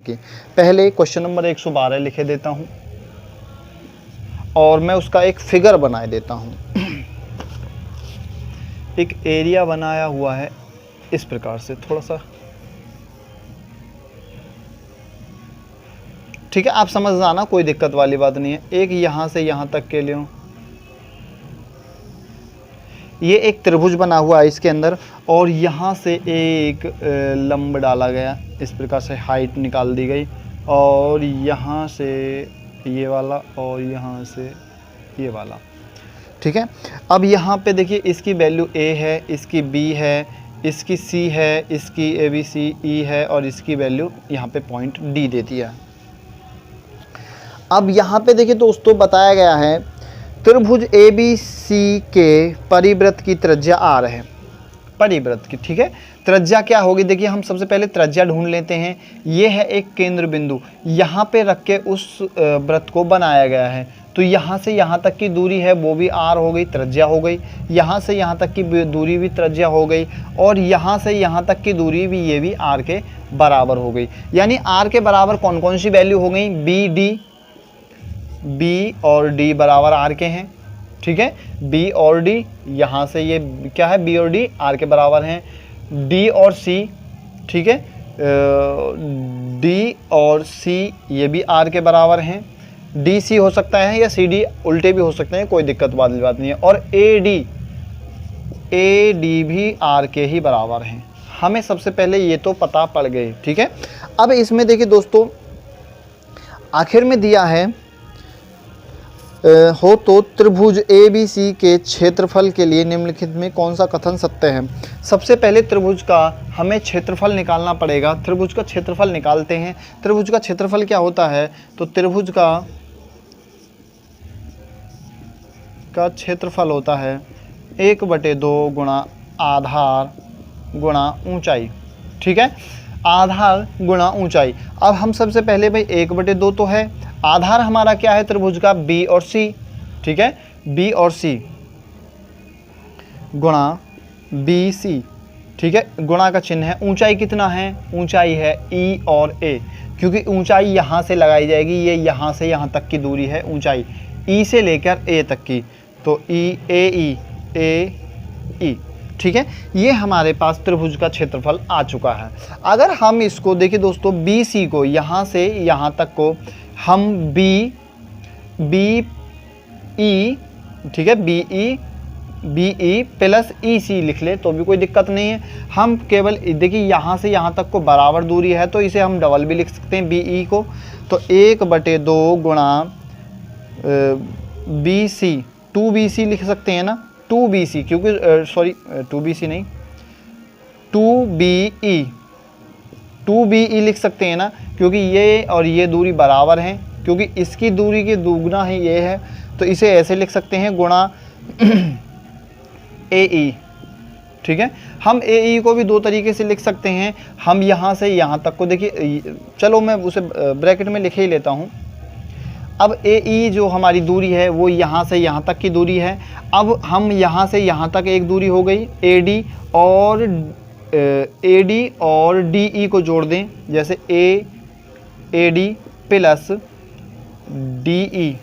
कि पहले question number 112 लिखे देता हूं और मैं उसका एक फिगर बना देता हूं। एक एरिया बनाया हुआ है इस प्रकार से, थोड़ा सा ठीक है, आप समझ जाना, कोई दिक्कत वाली बात नहीं है। एक यहां से यहां तक के लिए ये एक त्रिभुज बना हुआ है इसके अंदर, और यहाँ से एक लंब डाला गया, इस प्रकार से हाइट निकाल दी गई, और यहाँ से ये वाला और यहाँ से ये वाला, ठीक है। अब यहाँ पे देखिए इसकी वैल्यू a है, इसकी b है, इसकी c है, इसकी a b c e है, और इसकी वैल्यू यहाँ पे पॉइंट d दे दिया। अब यहाँ पे देखिए दोस्तों बताया गया है त्रिभुज ABC के परिवृत्त की त्रिज्या r है, परिवृत्त की, ठीक है। त्रिज्या क्या होगी, देखिए हम सबसे पहले त्रिज्या ढूंढ लेते हैं। ये है एक केंद्र बिंदु, यहाँ पे रख के उस वृत्त को बनाया गया है, तो यहाँ से यहाँ तक की दूरी है वो भी r हो गई, त्रिज्या हो गई। यहाँ से यहाँ तक की दूरी भी त्रिज्या हो गई, और यहाँ से यहाँ तक की दूरी भी, ये भी r के बराबर हो गई। यानी r के बराबर कौन कौन सी वैल्यू हो गई, b और d बराबर r के हैं, ठीक है। b और d, यहाँ से ये क्या है, b और d r के बराबर हैं। d और c, ठीक है, d और c ये भी r के बराबर हैं। dc हो सकता है या cd उल्टे भी हो सकते हैं, कोई दिक्कत वाली बात नहीं है। और ad भी r के ही बराबर हैं। हमें सबसे पहले ये तो पता पड़ गए, ठीक है। अब इसमें देखिए दोस्तों आखिर में दिया है हो तो त्रिभुज ABC के क्षेत्रफल के लिए निम्नलिखित में कौन सा कथन सत्य है। सबसे पहले त्रिभुज का हमें क्षेत्रफल निकालना पड़ेगा। त्रिभुज का क्षेत्रफल निकालते हैं। त्रिभुज का क्षेत्रफल क्या होता है, तो त्रिभुज का क्षेत्रफल होता है 1/2 गुणा आधार गुणा ऊंचाई, ठीक है, आधार गुणा ऊंचाई। अब हम सबसे पहले भाई 1/2 तो है, आधार हमारा क्या है त्रिभुज का, b और c, ठीक है, b और c गुणा bc, ठीक है, गुणा का चिन्ह है। ऊंचाई कितना है, ऊंचाई है e और a, क्योंकि ऊंचाई यहाँ से लगाई जाएगी, ये यहाँ से यहाँ तक की दूरी है ऊंचाई, e से लेकर a तक की, तो e a e, ठीक है। ये हमारे पास त्रिभुज का क्षेत्रफल आ चुका है। अगर हम इसको देखिए दोस्तों BC को, यहाँ से यहाँ तक को हम BE, ठीक है, BE प्लस EC लिख ले तो भी कोई दिक्कत नहीं है। हम केवल देखिए यहाँ से यहाँ तक को बराबर दूरी है, तो इसे हम डबल भी लिख सकते हैं BE को, तो 1/2 गुणा BC, 2BC लिख सकते हैं ना, 2BC, क्योंकि सॉरी 2BC नहीं, 2BE लिख सकते हैं ना, क्योंकि ये और ये दूरी बराबर हैं, क्योंकि इसकी दूरी की दुगना ही ये है, तो इसे ऐसे लिख सकते हैं गुणा AE, ठीक है। हम AE को भी दो तरीके से लिख सकते हैं। हम यहाँ से यहाँ तक को देखिए, चलो मैं उसे ब्रैकेट में लिख ही लेता हूँ। अब AE जो हमारी दूरी है वो यहाँ से यहाँ तक की दूरी है। अब हम यहाँ से यहाँ तक एक दूरी हो गई AD और DE को जोड़ दें, जैसे AD प्लस DE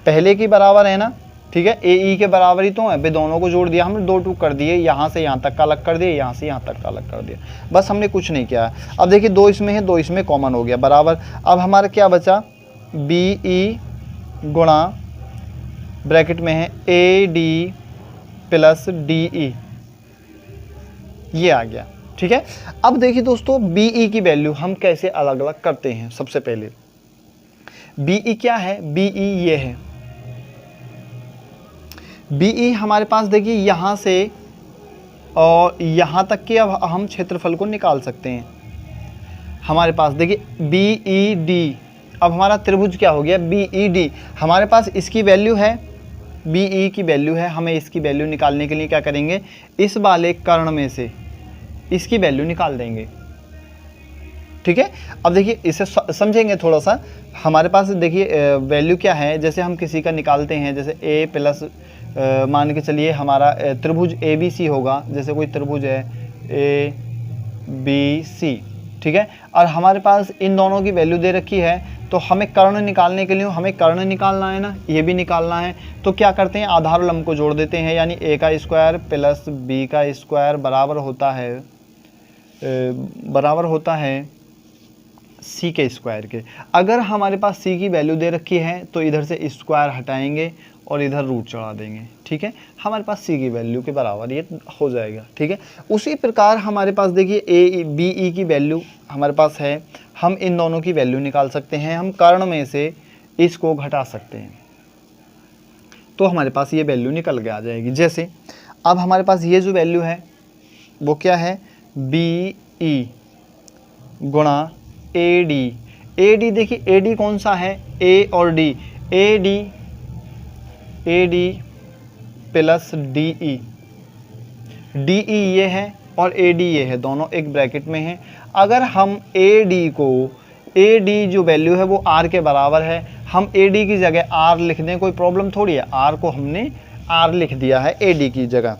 पहले की बराबर है ना, ठीक है, AE के बराबर ही तो है, दोनों को जोड़ दिया, हमने 2 टूक कर दिए, यहाँ से यहाँ तक का अलग कर दिया, यहाँ से यहाँ तक का अलग कर दिया, बस हमने कुछ नहीं किया। अब देखिए 2 इसमें है, 2 इसमें कॉमन हो गया, बराबर। अब हमारा क्या बचा, BE गुणा ब्रैकेट में है AD प्लस DE, ये आ गया, ठीक है। अब देखिए दोस्तों BE की वैल्यू हम कैसे अलग अलग करते हैं। सबसे पहले BE क्या है, BE ये है, BE हमारे पास देखिए यहाँ से और यहाँ तक के अब हम क्षेत्रफल को निकाल सकते हैं। हमारे पास देखिए BED, अब हमारा त्रिभुज क्या हो गया, BED, हमारे पास इसकी वैल्यू है, BE की वैल्यू है, हमें इसकी वैल्यू निकालने के लिए क्या करेंगे, इस वाले कर्ण में से इसकी वैल्यू निकाल देंगे, ठीक है। अब देखिए इसे समझेंगे थोड़ा सा। हमारे पास देखिए वैल्यू क्या है, जैसे हम किसी का निकालते हैं, जैसे A प्लस मान के चलिए हमारा त्रिभुज ABC होगा, जैसे कोई त्रिभुज है ABC, ठीक है। और हमारे पास इन दोनों की वैल्यू दे रखी है, तो हमें कर्ण निकालने के लिए हमें कर्ण निकालना है ना, ये भी निकालना है। तो क्या करते हैं, आधार और लंब को जोड़ देते हैं, यानी a का स्क्वायर प्लस b का स्क्वायर बराबर होता है c के स्क्वायर के। अगर हमारे पास c की वैल्यू दे रखी है तो इधर से स्क्वायर हटाएंगे और इधर रूट चढ़ा देंगे, ठीक है। हमारे पास c की वैल्यू के बराबर ये हो जाएगा, ठीक है। उसी प्रकार हमारे पास देखिए a b e की वैल्यू हमारे पास है, हम इन दोनों की वैल्यू निकाल सकते हैं, हम कर्ण में से इसको घटा सकते हैं, तो हमारे पास ये वैल्यू निकल के आ जाएगी। जैसे अब हमारे पास ये जो वैल्यू है वो क्या है, बी ई गुणा ए डी। देखिए ए डी कौन सा है, ए और D, A D plus D E ये है और ए डी ये है, दोनों एक ब्रैकेट में है। अगर हम ए डी जो वैल्यू है वो आर के बराबर है, हम ए डी की जगह आर लिख दें, कोई प्रॉब्लम थोड़ी है, आर को हमने आर लिख दिया है ए डी की जगह।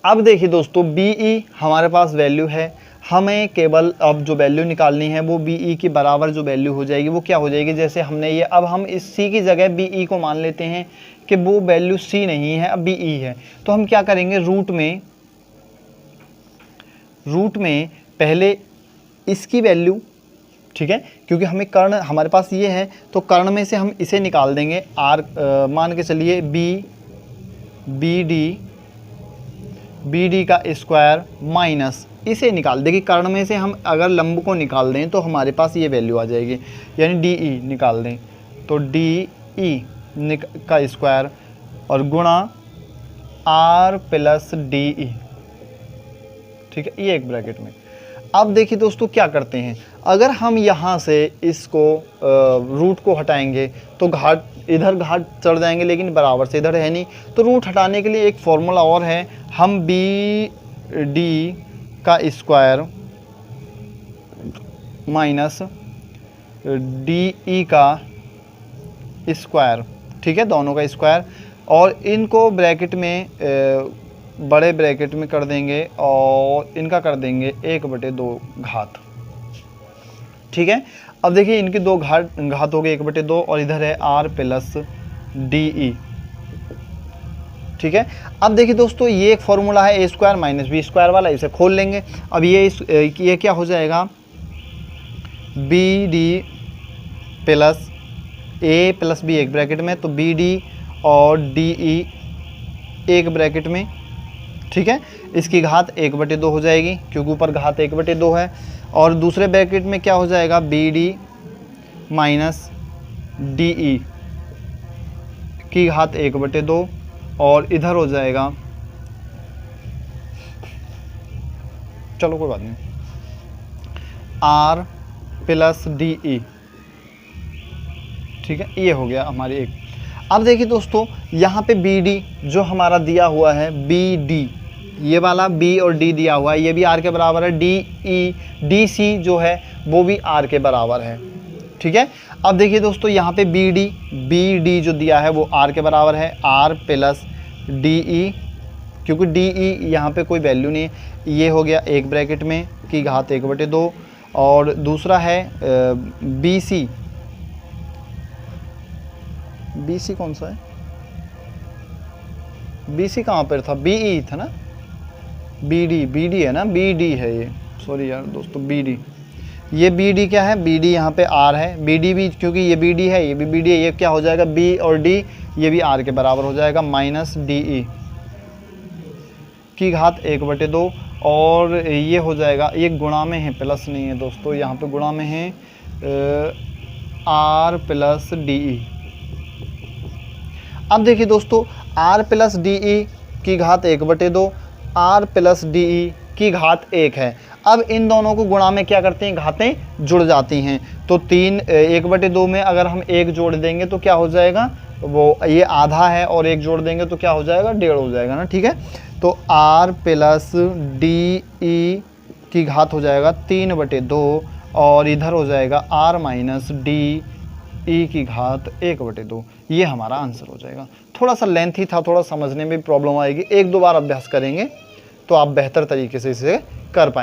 अब देखिए दोस्तों बी ई हमारे पास वैल्यू है, हमें केवल अब जो वैल्यू निकालनी है वो बी ई के बराबर जो वैल्यू हो जाएगी वो क्या हो जाएगी, जैसे हमने ये, अब हम इस सी की जगह बी ई को मान लेते हैं कि वो वैल्यू सी नहीं है, अब बी ई है। तो हम क्या करेंगे, रूट में पहले इसकी वैल्यू, ठीक है, क्योंकि हमें कर्ण हमारे पास ये है तो कर्ण में से हम इसे निकाल देंगे, आर मान के चलिए बी डी का स्क्वायर माइनस इसे निकाल देंगे, कर्ण में से हम अगर लंब को निकाल दें तो हमारे पास ये वैल्यू आ जाएगी, यानी डी ई निकाल दें तो डी ई का स्क्वायर और गुणा आर प्लस डी ई, ठीक है, ये एक ब्रैकेट में। अब देखिए दोस्तों क्या करते हैं, अगर हम यहाँ से इसको रूट को हटाएंगे तो इधर घाट चढ़ जाएंगे, लेकिन बराबर से इधर है नहीं, तो रूट हटाने के लिए एक फॉर्मूला और है, हम बी डी का स्क्वायर माइनस डी ई का स्क्वायर, ठीक है, दोनों का स्क्वायर, और इनको ब्रैकेट में बड़े ब्रैकेट में कर देंगे और इनका कर देंगे 1/2 घात, ठीक है। अब देखिए इनकी 2 घात हो गए 1/2 और इधर है r प्लस डी ई, ठीक है। अब देखिए दोस्तों ये एक फॉर्मूला है a square minus B square वाला, इसे खोल लेंगे। अब ये क्या हो जाएगा, B D plus a plus B एक ब्रैकेट में, तो बी डी और डी ई एक ब्रैकेट में, ठीक है। इसकी घात 1/2 हो जाएगी क्योंकि ऊपर घात 1/2 है, और दूसरे ब्रैकेट में क्या हो जाएगा, B D minus D E की घात 1/2 और इधर हो जाएगा, चलो कोई बात नहीं, आर प्लस डी ई, ठीक है, ये हो गया हमारी एक। अब देखिए दोस्तों यहाँ पे बी डी जो हमारा दिया हुआ है, बी डी ये वाला बी और डी दिया हुआ है, ये भी आर के बराबर है, डी ई डी सी जो है वो भी आर के बराबर है, ठीक है। अब देखिए दोस्तों यहाँ पे बी डी जो दिया है वो आर के बराबर है, आर प्लस डी ई, क्योंकि डी ई यहाँ पे कोई वैल्यू नहीं है, ये हो गया एक ब्रैकेट में की घात 1/2, और दूसरा है बी सी कौन सा है, बी सी कहाँ पर था, बी ई था ना, बी डी है ना, बी डी है ये, सॉरी यार दोस्तों, बी डी, ये बी डी क्या है, बी डी यहाँ पे आर है, बी डी भी क्योंकि ये बी डी है ये भी बी डी है, ये क्या हो जाएगा, बी और डी ये भी आर के बराबर हो जाएगा, माइनस डी ई की घात 1/2, और ये हो जाएगा, ये गुणा में है, प्लस नहीं है दोस्तों, यहाँ पे गुणा में है आर प्लस डी ई। अब देखिए दोस्तों r प्लस डी ई की घात 1/2, r प्लस डी ई की घात 1 है। अब इन दोनों को गुणा में क्या करते हैं, घातें जुड़ जाती हैं, तो 1/2 में अगर हम 1 जोड़ देंगे तो क्या हो जाएगा, वो ये आधा है, और 1 जोड़ देंगे तो क्या हो जाएगा, 1.5 हो जाएगा ना, ठीक है। तो r प्लस डी ई की घात हो जाएगा 3/2, और इधर हो जाएगा r माइनस डी ई की घात 1/2, ये हमारा आंसर हो जाएगा। थोड़ा सा लेंथी था, थोड़ा समझने में भी प्रॉब्लम आएगी, 1-2 बार अभ्यास करेंगे तो आप बेहतर तरीके से इसे कर पाएंगे।